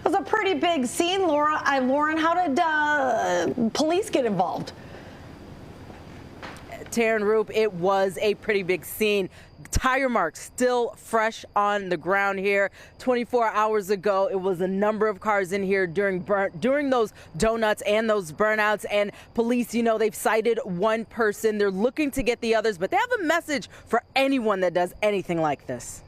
It was a pretty big scene, Laura. Lauren, how did police get involved? Taryn Roop, it was a pretty big scene. Tire marks still fresh on the ground here. 24 hours ago, it was a number of cars in here during those donuts and those burnouts. And police, you know, they've cited one person. They're looking to get the others, but they have a message for anyone that does anything like this.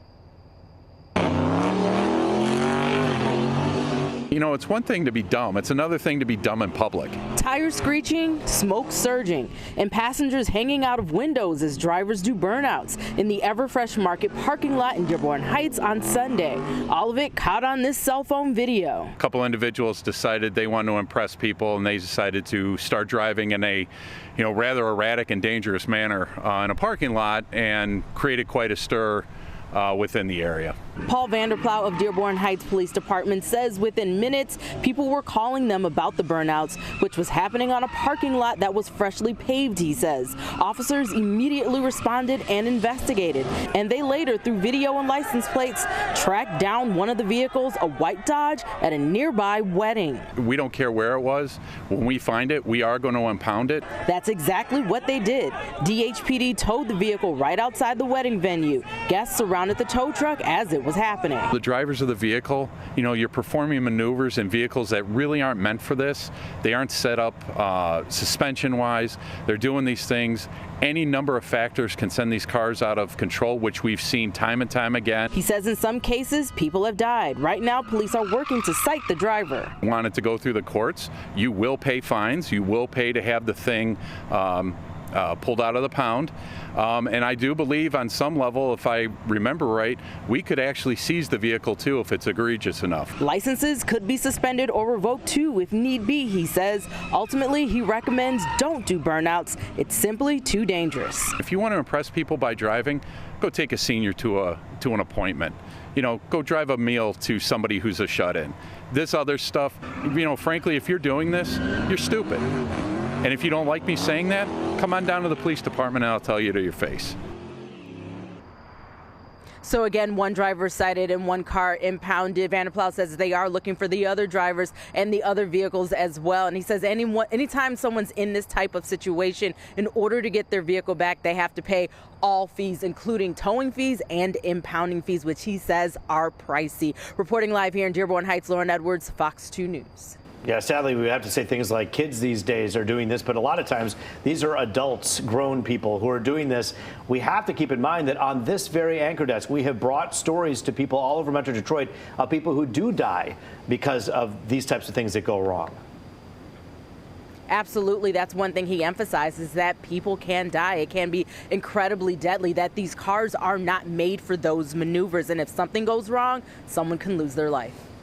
You know, it's one thing to be dumb. It's another thing to be dumb in public. Tires screeching, smoke surging, and passengers hanging out of windows as drivers do burnouts in the Everfresh Market parking lot in Dearborn Heights on Sunday. All of it caught on this cell phone video. A couple individuals decided they wanted to impress people, and they decided to start driving in a, rather erratic and dangerous manner in a parking lot, and created quite a stir within the area. Paul Vanderplow of Dearborn Heights Police Department says within minutes, people were calling them about the burnouts, which was happening on a parking lot that was freshly paved, he says. Officers immediately responded and investigated, and they later, through video and license plates, tracked down one of the vehicles, a white Dodge, at a nearby wedding. We don't care where it was. When we find it, we are going to impound it. That's exactly what they did. DHPD towed the vehicle right outside the wedding venue. Guests surrounded the tow truck as it was happening. The drivers of the vehicle, you're performing maneuvers in vehicles that really aren't meant for this. They aren't set up suspension-wise. They're doing these things. Any number of factors can send these cars out of control, which we've seen time and time again. He says in some cases, people have died. Right now, police are working to cite the driver. Want it to go through the courts. You will pay fines. You will pay to have the thing pulled out of the pound. And I do believe on some level, if I remember right, we could actually seize the vehicle too if it's egregious enough. Licenses could be suspended or revoked too if need be, he says. Ultimately, he recommends don't do burnouts. It's simply too dangerous. If you want to impress people by driving, go take a senior to an appointment. Go drive a meal to somebody who's a shut-in. This other stuff, frankly, if you're doing this, you're stupid. And if you don't like me saying that, come on down to the police department and I'll tell you to your face. So again, one driver cited and one car impounded. Vanderplow says they are looking for the other drivers and the other vehicles as well. And he says anytime someone's in this type of situation, in order to get their vehicle back, they have to pay all fees, including towing fees and impounding fees, which he says are pricey. Reporting live here in Dearborn Heights, Lauren Edwards, Fox 2 News. Yeah, sadly, we have to say things like kids these days are doing this, but a lot of times these are adults, grown people who are doing this. We have to keep in mind that on this very anchor desk, we have brought stories to people all over Metro Detroit of people who do die because of these types of things that go wrong. Absolutely. That's one thing he emphasizes, that people can die. It can be incredibly deadly, that these cars are not made for those maneuvers. And if something goes wrong, someone can lose their life.